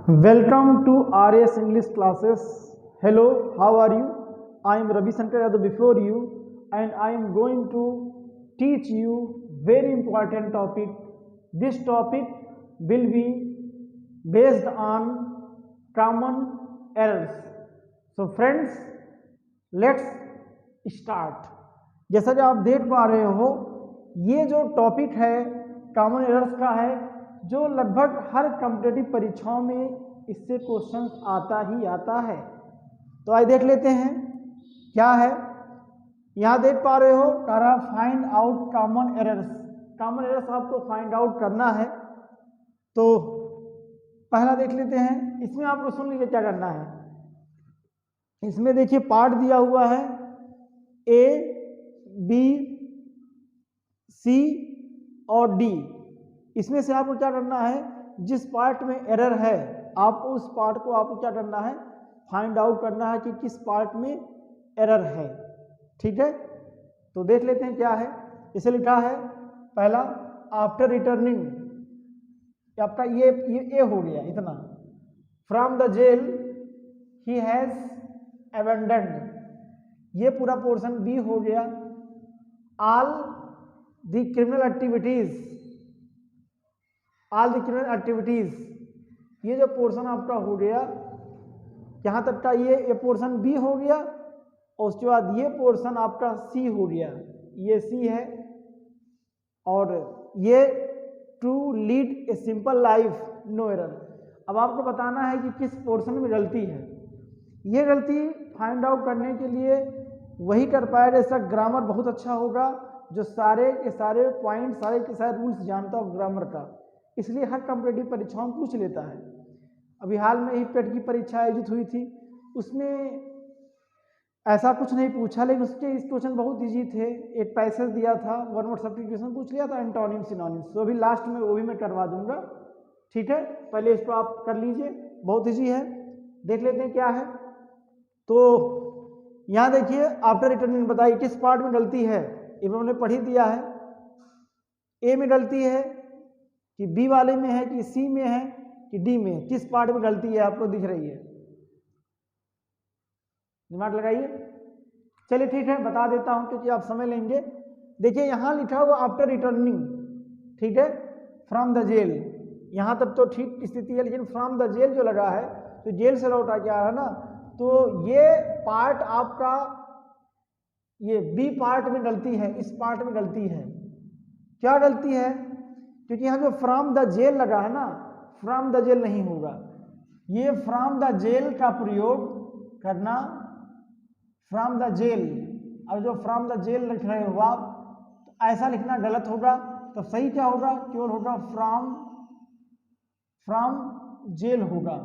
Welcome to RS English classes. Hello, how are you? I am Ravi Shankar Yadav before you, and I am going to teach you very important topic. This topic will be based on common errors. So friends, let's start. जैसा कि आप देख पा रहे हो, ये जो topic है कॉमन एरर्स का है, जो लगभग हर कॉम्पिटिटिव परीक्षाओं में इससे क्वेश्चंस आता ही आता है। तो आइए देख लेते हैं क्या है। यहाँ देख पा रहे हो, कह रहा find out common errors. Common errors आपको फाइंड आउट करना है। तो पहला देख लेते हैं। इसमें आपको सुन लीजिए क्या करना है। इसमें देखिए पार्ट दिया हुआ है ए, बी, सी और डी। इसमें से आपको क्या करना है, जिस पार्ट में एरर है आपको उस पार्ट को आपको क्या करना है, फाइंड आउट करना है कि किस पार्ट में एरर है। ठीक है, तो देख लेते हैं क्या है। इसे लिखा है पहला, आफ्टर रिटर्निंग, आपका ये ए हो गया इतना। From the jail he has abandoned, ये पूरा पोर्शन बी हो गया। ऑल द क्रिमिनल एक्टिविटीज, ये जो पोर्शन आपका हो गया, यहाँ तक का ये पोर्शन बी हो गया। और उसके बाद ये पोर्शन आपका सी हो गया, ये सी है। और ये to lead a simple life no error. अब आपको बताना है कि किस पोर्शन में गलती है। ये गलती फाइंड आउट करने के लिए वही कर पाएगा इसका ग्रामर बहुत अच्छा होगा, जो सारे के सारे पॉइंट, सारे के सारे रूल्स जानता हो ग्रामर का। इसलिए हर कॉम्पिटिटिव परीक्षाओं में पूछ लेता है। अभी हाल में ही पेट की परीक्षा आयोजित हुई थी, उसमें ऐसा कुछ नहीं पूछा, लेकिन उसके इस क्वेश्चन बहुत ईजी थे। एक पैसेज दिया था, वन वर्ड सब्स्टिट्यूशन पूछ लिया था, एंटोनिम सिनोनिम्स। तो अभी लास्ट में वो भी मैं करवा दूंगा। ठीक है, पहले इसको आप कर लीजिए, बहुत ईजी है। देख लेते हैं क्या है। तो यहाँ देखिए, आफ्टर रिटर्निंग बताइए किस पार्ट में गलती है। इन्होंने पढ़ ही दिया है। ए में गलती है कि बी वाले में है कि सी में है कि डी में, किस पार्ट में गलती है आपको दिख रही है, दिमाग लगाइए। चलिए ठीक है, बता देता हूं क्योंकि आप समझ लेंगे। देखिए यहाँ लिखा हुआ आफ्टर रिटर्निंग, ठीक है, फ्रॉम द जेल, यहाँ तक तो ठीक स्थिति है। लेकिन फ्रॉम द जेल जो लगा है, तो जेल से लौटा के आ रहा है ना, तो ये पार्ट आपका, ये बी पार्ट में गलती है, इस पार्ट में गलती है। क्या गलती है, क्योंकि यहाँ जो फ्रॉम द जेल लगा है ना, फ्रॉम द जेल नहीं होगा। ये फ्रॉम द जेल का प्रयोग करना, फ्रॉम द जेल। और जो फ्रॉम द जेल लिख रहे हो आप, तो ऐसा लिखना गलत होगा। तो सही क्या होगा, केवल होगा फ्रॉम जेल होगा,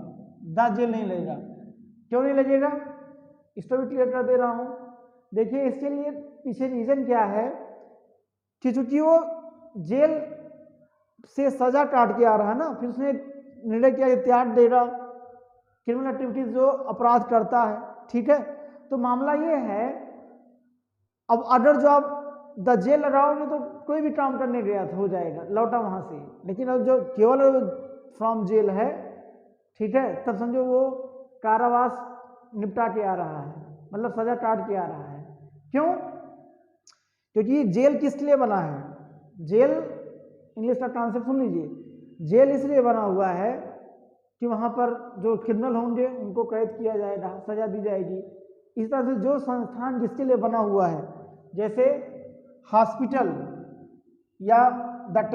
द जेल नहीं लगेगा। क्यों नहीं लगेगा, इसको भी क्लियर कर दे रहा हूं। देखिए इसके लिए पीछे रीजन क्या है कि चूंकि वो जेल से सजा काट के आ रहा है ना, फिर उसने निर्णय किया त्याग देगा क्रिमिनल एक्टिविटीज जो अपराध करता है। ठीक है, तो मामला ये है, अब अगर जो आप द जेल लगाओगे तो कोई भी काम करने गया हो जाएगा, लौटा वहां से। लेकिन अब जो केवल फ्रॉम जेल है, ठीक है, तब समझो वो कारावास निपटा के आ रहा है, मतलब सजा काट के आ रहा है। क्यों, क्योंकि जेल किस लिए बना है, जेल इंग्लिश का कॉन्सेप्ट सुन लीजिए। जेल इसलिए बना हुआ है कि वहां पर जो क्रिमिनल होंगे उनको कैद किया जाएगा, सजा दी जाएगी। इस तरह से जो संस्थान जिसके लिए बना हुआ है, जैसे हॉस्पिटल या द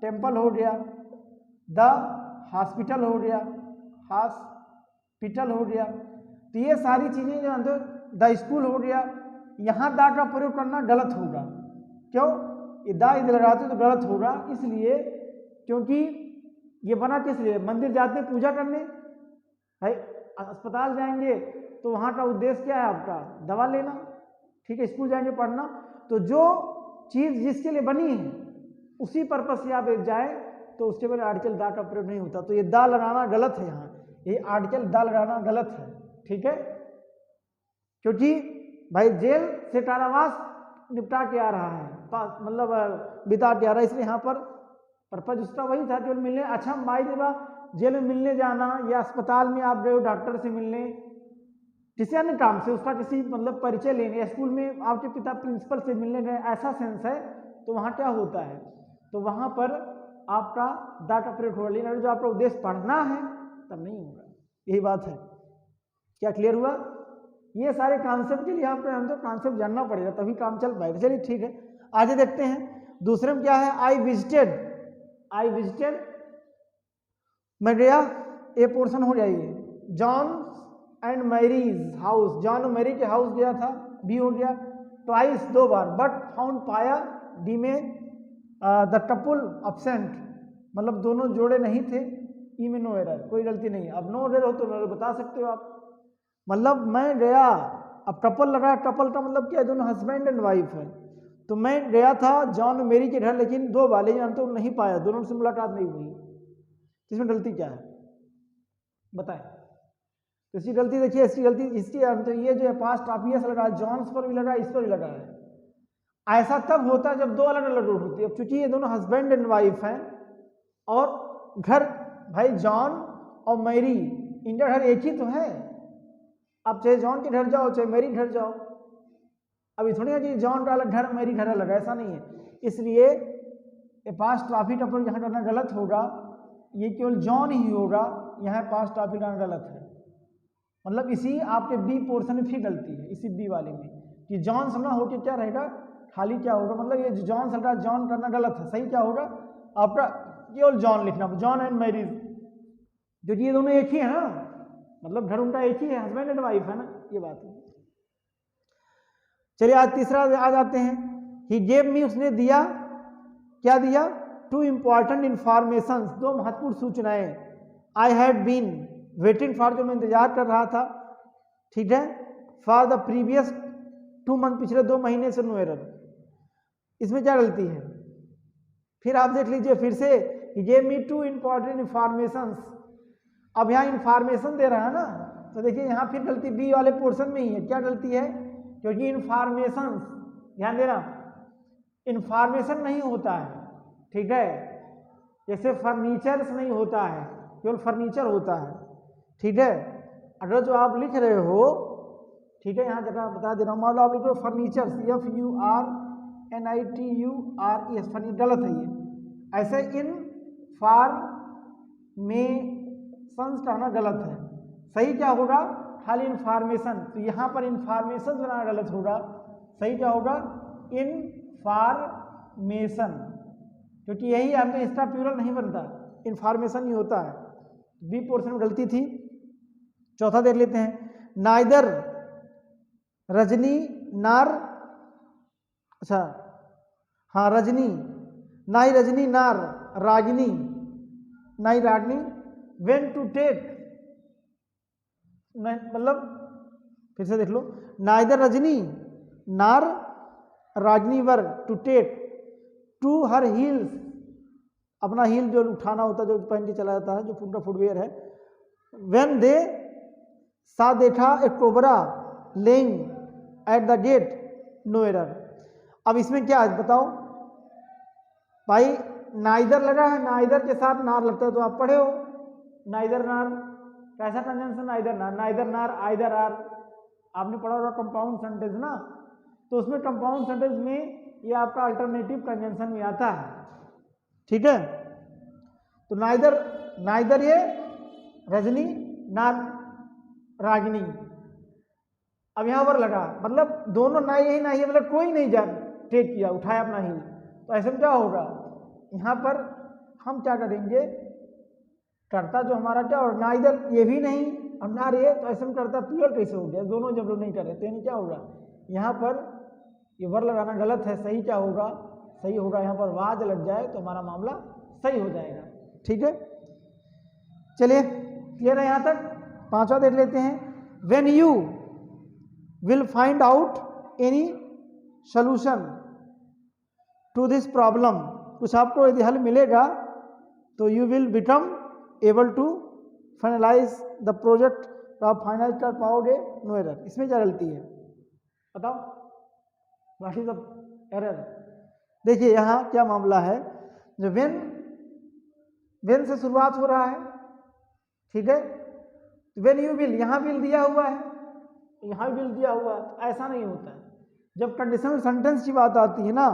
टेम्पल हो गया, द हॉस्पिटल हो गया, हॉस्पिटल हो गया, तो ये सारी चीजें जो अंदर, द स्कूल हो गया, यहाँ दा का प्रयोग करना गलत होगा। क्यों, ये दा इधर लगाते तो गलत होगा, इसलिए क्योंकि ये बना किस लिए, मंदिर जाते पूजा करने है, अस्पताल जाएंगे तो वहाँ का उद्देश्य क्या है आपका, दवा लेना। ठीक है, स्कूल जाएंगे पढ़ना। तो जो चीज़ जिसके लिए बनी है उसी पर्पस से आप जाए तो उसके बाद आर्टिकल दा का प्रयोग नहीं होता। तो ये दा लगाना गलत है, यहाँ ये आर्टिकल दा लगाना गलत है। ठीक है, क्योंकि भाई जेल से कारावास निपटा के आ रहा है, मतलब बिता के आ रहा है, इसलिए यहाँ पर पर्पज उसका वही था केवल मिलने। अच्छा माई देवा जेल में मिलने जाना या अस्पताल में आप गए हो डॉक्टर से मिलने किसी अन्य काम से, उसका किसी मतलब परिचय लेने, या स्कूल में आपके पिता प्रिंसिपल से मिलने गए, ऐसा सेंस है, तो वहाँ क्या होता है, तो वहाँ पर आपका दैट ऑपरेट होगा। लेकिन जो आपका उद्देश्य पढ़ना है तब नहीं होगा। यही बात है। क्या क्लियर हुआ? ये सारे कॉन्सेप्ट के लिए आपको हम तो कॉन्सेप्ट जानना पड़ेगा तभी काम चल पाएगा। चलिए ठीक है, आगे देखते हैं। दूसरे में क्या है, आई विजिटेड मैं गया, ए पोर्शन हो जाइए। John and Mary's house, John और मैरी के हाउस गया था, बी हो गया। ट्वाइस 2 बार, बट फाउंड पाया, डी में द कपल अब्सेंट, मतलब दोनों जोड़े नहीं थे। ई में नो एरर, कोई गलती नहीं है। अब नो एरर हो तो नो एरर बता सकते हो आप। मतलब मैं गया, अब कपल लगा, कपल का मतलब क्या है, दोनों हस्बैंड एंड वाइफ है। तो मैं गया था जॉन और मैरी के घर, लेकिन 2 बार, लेकिन हम तो नहीं पाया, दोनों से मुलाकात नहीं हुई। इसमें गलती क्या है बताएं? तो इसकी गलती देखिए, इसकी गलती इसकी तो ये जो है पास्ट ऑब्वियस लगा, जॉन्स पर भी लगा, इस पर भी लगा है। ऐसा तब होता है जब 2 अलग अलग रोड होती है। अब चूंकि ये दोनों हस्बैंड एंड वाइफ हैं और घर भाई जॉन और मैरी, इनका घर एक ही तो है। अब चाहे जॉन के घर जाओ चाहे मैरी घर जाओ, अभी थोड़ी है कि जॉन का अलग घर मैरी घर अलग, ऐसा नहीं है। इसलिए पास्ट ट्राफिक अपन यहाँ करना गलत होगा, ये केवल जॉन ही होगा, यहाँ पास्ट ट्राफिक करना गलत है। मतलब इसी आपके बी पोर्शन में फिर गलती है, इसी बी वाले में कि जॉन समझना हो के क्या रहेगा, खाली क्या होगा, मतलब ये जॉन चल रहा है, जॉन करना गलत है। सही क्या होगा आपका, केवल जॉन लिखना, जॉन एंड मैरीज, जो कि ये दोनों एक ही है ना, मतलब घर उनका एक ही है, हस्बैंड एंड वाइफ है ना, ये बात है। चलिए आज तीसरा आ जाते हैं। ही गेव मी, उसने दिया, क्या दिया, 2 इंपॉर्टेंट इंफॉर्मेशन, 2 महत्वपूर्ण सूचनाएं। I had been waiting for, जो मैं इंतजार कर रहा था, ठीक है, फॉर द प्रीवियस 2 मंथ, पिछले 2 महीने से नो एरर। इसमें क्या गलती है, फिर आप देख लीजिए फिर से, he gave me 2 important information. अब यहाँ इंफॉर्मेशन दे रहा है ना, तो देखिए यहाँ फिर गलती बी वाले पोर्शन में ही है। क्या गलती है, क्योंकि इंफॉर्मेशन, ध्यान देना, इंफॉर्मेशन नहीं होता है, ठीक है, जैसे फर्नीचर्स नहीं होता है, केवल फर्नीचर होता है, ठीक है। अगर जो आप लिख रहे हो, ठीक है, यहाँ जगह बता दे रहा हूँ, मान लो आप लिख रहे हो फर्नीचर्स, FURNITURES, फर्नीचर, गलत है ये। ऐसे इनफॉर्मेशंस कहना गलत है। सही क्या होगा, खाली इंफॉर्मेशन, तो यहाँ पर इंफॉर्मेशन बनाना गलत होगा। सही क्या होगा, इनफॉर्मेशन, क्योंकि यही आपका इसका प्लूरल नहीं बनता, इंफॉर्मेशन ही होता है। बी पोर्शन में गलती थी। चौथा देख लेते हैं, नाइदर रजनी नार, अच्छा हाँ रजनी, नाई रजनी नार रागिनी, नाई रागिनी वेन टू टेक, मतलब फिर से देख लो, neither Rajni nor Ragini were to take to her heels, अपना हील जो उठाना होता है, जो पहन के चला जाता है, जो उनका फुटवेयर है। वेन दे सा, देखा, a cobra lying at the gate, no error. अब इसमें क्या है बताओ भाई, नाइदर लगा है, नाइदर के साथ नार लगता है, तो आप पढ़े हो नाइदर नार, कैसा कंजंक्शन, नाइदर नार, नाइदर नार आइदर आर, आपने पढ़ा होगा कंपाउंड सेंटेंस ना, तो उसमें कंपाउंड सेंटेंस में ये आपका अल्टरनेटिव कंजंक्शन में आता है, ठीक है। तो नाइदर, नाइदर ये रजनी नार रागिनी, अब यहां पर लगा, मतलब दोनों ना यही ना ही, मतलब कोई नहीं जा टेक किया, उठाया अपना ही, तो ऐसे में क्या होगा, यहाँ पर हम क्या करेंगे, करता जो हमारा क्या, और ना इधर ये भी नहीं और ना रे, तो ऐसे में करता प्लूरल कैसे हो गया, दोनों जब लोग नहीं कर रहे, तो यानी क्या होगा, यहाँ पर ये वर लगाना गलत है। सही क्या होगा, सही होगा यहाँ पर वाज लग जाए तो हमारा मामला सही हो जाएगा, ठीक है। चलिए क्लियर है यहाँ तक। पांचवा देख लेते हैं, when you will find out any solution to this problem, कुछ आपको यदि हल मिलेगा तो you will become able to finalise the project, तो आप फाइनलाइज कर पाओगे, नो एरर। इसमें क्या गलती है बताओ, व्हाट इज द एरर। देखिए यहाँ क्या मामला है, जो व्हेन वेन से शुरुआत हो रहा है, ठीक है। वेन यू विल, यहाँ विल दिया हुआ है, यहाँ विल दिया हुआ है, तो ऐसा नहीं होता है। जब कंडीशनल सेंटेंस की बात आती है ना,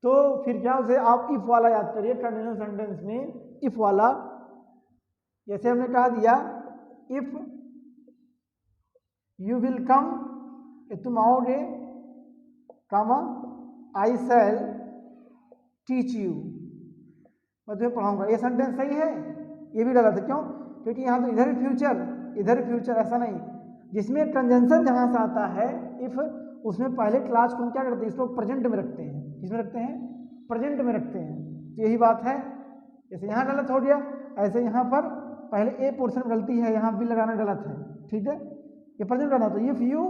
तो फिर क्या उसे आप इफ वाला याद करिए। कंडीशनल सेंटेंस में इफ वाला, जैसे हमने कहा दिया इफ यू विल कम, तुम आओगे, कामा आई शैल टीच यू, मैं तुम्हें पढ़ाऊंगा। ये सेंटेंस सही है, ये भी गलत है। क्यों? क्योंकि यहाँ तो इधर फ्यूचर, इधर फ्यूचर, ऐसा नहीं। जिसमें कंजंक्शन जहाँ से आता है इफ, उसमें पहले क्लास को हम क्या करते हैं, इसको प्रेजेंट में रखते हैं। किसमें रखते हैं? प्रेजेंट में रखते हैं। तो यही बात है। जैसे यहाँ गलत हो गया, ऐसे यहाँ पर पहले ए पोर्शन गलती है, यहाँ भी लगाना गलत है, ठीक है। ये प्रेजेंट करना, तो इफ यू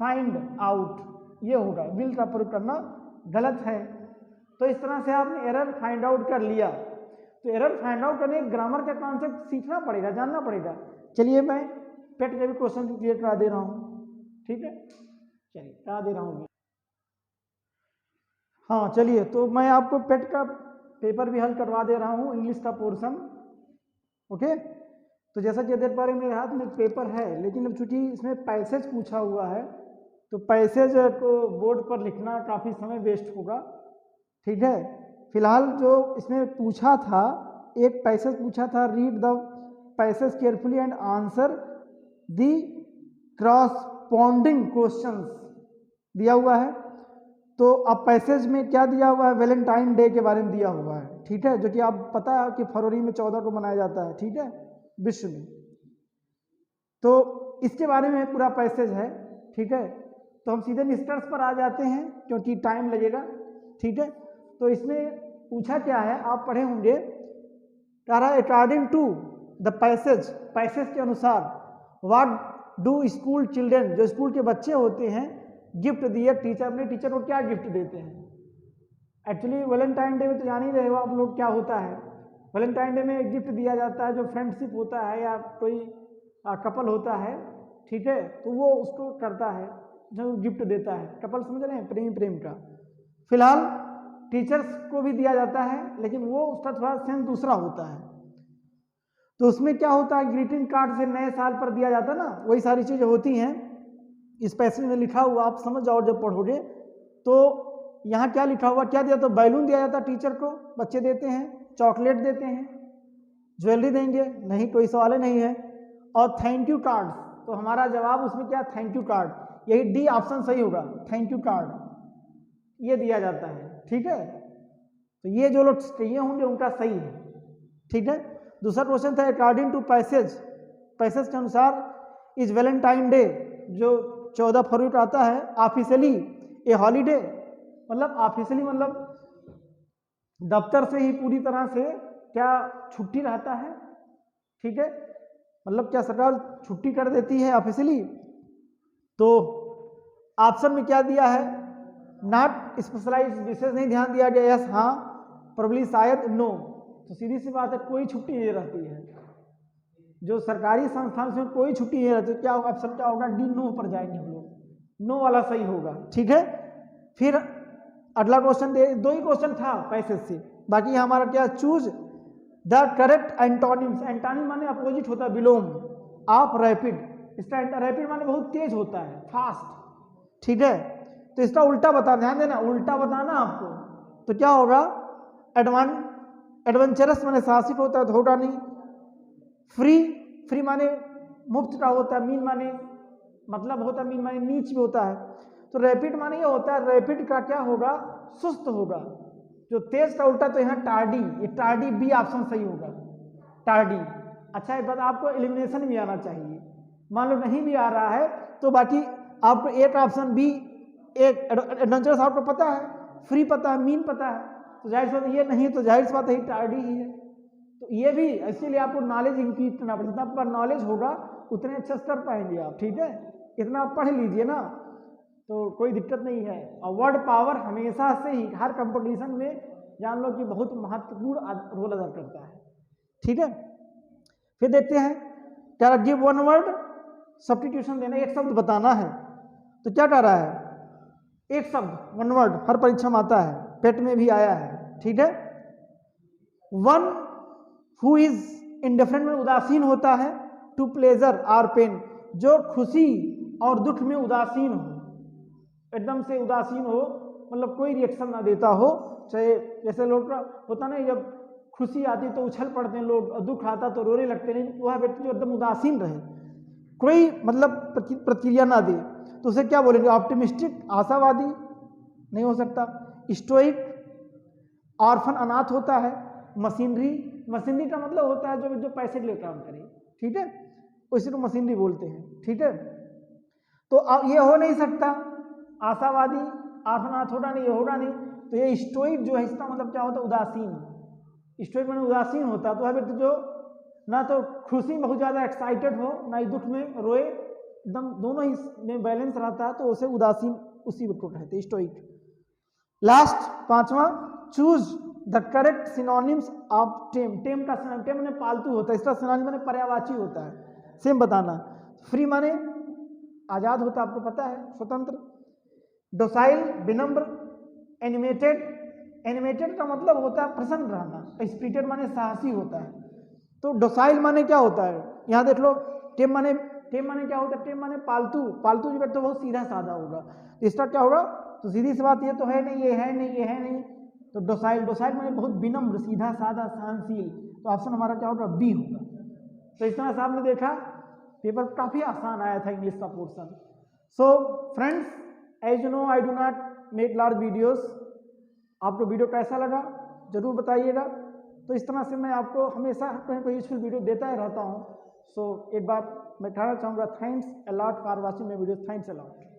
फाइंड आउट, ये होगा। विल का प्रयोग करना गलत है। तो इस तरह से आपने एरर फाइंड आउट कर लिया। तो एरर फाइंड आउट करने ग्रामर का कॉन्सेप्ट सीखना पड़ेगा, जानना पड़ेगा। चलिए मैं पेट के भी क्वेश्चन क्लियर करा दे रहा हूँ, ठीक है। चलिए करा दे रहा हूँ। हाँ चलिए, तो मैं आपको पेट का पेपर भी हल करवा दे रहा हूँ, इंग्लिश का पोर्शन, ओके। तो जैसा कि देख पा रहे हैं मेरे हाथ में पेपर है, लेकिन अब चूंकि इसमें पैसेज पूछा हुआ है, तो पैसेज को बोर्ड पर लिखना काफ़ी समय वेस्ट होगा, ठीक है। फिलहाल जो इसमें पूछा था, एक पैसेज पूछा था, read the passage carefully and answer the corresponding questions दिया हुआ है। तो अब पैसेज में क्या दिया हुआ है, वैलेंटाइन डे के बारे में दिया हुआ है, ठीक है, जो कि आप पता है कि फरवरी में 14 को मनाया जाता है, ठीक है, विश्व में। तो इसके बारे में पूरा पैसेज है, ठीक है। तो हम सीधे निष्कर्ष पर आ जाते हैं क्योंकि टाइम लगेगा, ठीक है। तो इसमें पूछा क्या है, आप पढ़े होंगे, कह रहा है according to the passage, passage के अनुसार, व्हाट डू स्कूल चिल्ड्रन, जो स्कूल के बच्चे होते हैं, गिफ्ट दिए टीचर, अपने टीचर को क्या गिफ्ट देते हैं। एक्चुअली वैलेंटाइन डे में तो जान ही रहे हो आप लोग क्या होता है। वैलेंटाइन डे में गिफ्ट दिया जाता है, जो फ्रेंडशिप होता है या कोई कपल होता है, ठीक है, तो वो उसको करता है, जो गिफ्ट देता है। कपल समझ रहे हैं, प्रेम प्रेम का। फिलहाल टीचर्स को भी दिया जाता है, लेकिन वो उसका थोड़ा सेंस दूसरा होता है। तो उसमें क्या होता है, ग्रीटिंग कार्ड से नए साल पर दिया जाता है ना, वही सारी चीज़ें होती हैं। इस पैसेज में लिखा हुआ आप समझ जाओ जब पढ़ोगे। तो यहाँ क्या लिखा हुआ, क्या दिया, तो बैलून दिया जाता है टीचर को, बच्चे देते हैं, चॉकलेट देते हैं, ज्वेलरी देंगे, नहीं कोई सवाल नहीं है, और थैंक यू कार्ड। तो हमारा जवाब उसमें क्या, थैंक यू कार्ड, यही डी ऑप्शन सही होगा, थैंक यू कार्ड ये दिया जाता है, ठीक है। तो ये जो लोग चाहिए होंगे उनका सही है, ठीक है। दूसरा क्वेश्चन था अकॉर्डिंग टू पैसेज, पैसेज के अनुसार इज वैलेंटाइन डे, जो 14 फरवरी को आता है, ऑफिशियली ए हॉलीडे, मतलब ऑफिशियली मतलब दफ्तर से ही पूरी तरह से क्या छुट्टी रहता है, ठीक है, मतलब क्या सरकार छुट्टी कर देती है ऑफिशियली। तो ऑप्शन में क्या दिया है, नॉट स्पेशलाइज, विशेष नहीं ध्यान दिया गया, यस हाँ, प्रोबेबली शायद, नो। तो सीधी सी बात है, कोई छुट्टी नहीं रहती है, जो सरकारी संस्थान से कोई छुट्टी नहीं रहती। क्या ऑप्शन क्या होगा, डी, नो पर जाएंगे हम लोग, नो वाला सही होगा, ठीक है। फिर अगला क्वेश्चन, दो ही क्वेश्चन था पैसेज से, बाकी हमारा क्या, choose the correct antonyms, antonym माने अपोजिट होता है, विलोम ऑफ रैपिड। इसका रैपिड माने बहुत तेज होता है, फास्ट, ठीक है। तो इसका उल्टा बता, ध्यान देना, उल्टा बताना आपको। तो क्या होगा, एडवेंचरस माने साहसिक होता है, तो होगा नहीं। फ्री, फ्री माने मुफ्त का होता है, मीन माने मतलब होता है, मीन माने नीच भी होता है। तो रैपिड माने ये होता है, रैपिड का क्या होगा, सुस्त होगा। जो तेज का उल्टा, तो यहाँ टार्डी, ये टार्डी बी ऑप्शन सही होगा, टार्डी। अच्छा एक बात आपको एलिमिनेशन भी आना चाहिए, मान लो नहीं भी आ रहा है तो बाकी आपको एक ऑप्शन बी, एक एडवेंचरस आपको पता है, फ्री पता है, मीन पता है, तो जाहिर सी बात ये नहीं, तो जाहिर सी बात है टार्डी ही है। तो ये भी इसीलिए आपको नॉलेज इंक्रीज करना पड़ेगा, जितना आपका नॉलेज होगा उतने अच्छे से कर पाएंगे आप, ठीक है। इतना आप पढ़ लीजिए ना, तो कोई दिक्कत नहीं है। और वर्ड पावर हमेशा से ही हर कंपटीशन में जान लो कि बहुत महत्वपूर्ण रोल अदा करता है, ठीक है। फिर देखते हैं, क्या गिव वन वर्ड, सब्स्टिट्यूशन देना, एक शब्द बताना है। तो क्या कर रहा है, एक शब्द, वन वर्ड, हर परीक्षा में आता है, पेट में भी आया है, ठीक है। वन हु इज इंडिफरेंट में उदासीन होता है, टू प्लेजर और पेन जो खुशी और दुख में उदासीन हो, एकदम से उदासीन हो, मतलब कोई रिएक्शन ना देता हो, चाहे जैसे लोग होता नहीं, जब खुशी आती तो उछल पड़ते हैं लोग और दुख आता तो रोने लगते हैं, वह व्यक्ति जो एकदम उदासीन रहे, कोई मतलब प्रतिक्रिया ना दे, तो उसे क्या बोलेंगे? ऑप्टिमिस्टिक, आशावादी नहीं हो सकता। स्टोइक, ऑर्फन अनाथ होता है। मशीनरी, मशीनरी का मतलब होता है जो पैसे के लिए काम करे, ठीक है, उसी को मशीनरी बोलते हैं, ठीक है। तो अब ये हो नहीं सकता, आशावादी, ऑर्फन अनाथ होगा नहीं, ये होगा नहीं, तो ये स्टोइक जो है इसका मतलब क्या होता है? उदासीन। स्टोइक में उदासीन होता है तो वह व्यक्ति जो ना तो खुशी में बहुत ज़्यादा एक्साइटेड हो, ना ही दुख में रोए, एकदम दोनों ही में बैलेंस रहता है, तो उसे उदासीन उसी को कहते हैं, स्टोइक। लास्ट 5वां, choose the correct synonyms of tame. Tame का सिनोनिम, टेम माने पालतू होता है, इसका सिनोनिम माने पर्यायवाची होता है, सेम बताना। फ्री माने आजाद होता है, आपको पता है, स्वतंत्र। डोसाइल, विनम्र। एनिमेटेड, एनिमेटेड का मतलब होता है प्रसन्न रहना। स्पिरिटेड माने साहसी होता है। तो डोसाइल माने क्या होता है, यहाँ देख लो, टेम माने क्या होता है? टेम माने पालतू, पालतू जो तो बहुत सीधा साधा होगा, इसका क्या होगा? तो सीधी सी बात ये तो है नहीं, ये है नहीं, ये है नहीं, तो डोसाइल, डोसाइल माने बहुत विनम्र, सीधा साधा, सहनशील, तो ऑप्शन हमारा क्या होगा? बी होगा। तो इस तरह से आपने देखा पेपर काफ़ी आसान आया था इंग्लिश का portion. So friends, as you know I do not make large videos. आपको वीडियो कैसा लगा जरूर बताइएगा। तो इस तरह से मैं आपको हमेशा कहीं कोई यूजफुल वीडियो देता ही रहता हूँ। सो एक बार मैं कहना चाहूँगा, thanks a lot for watching my video, thanks a lot.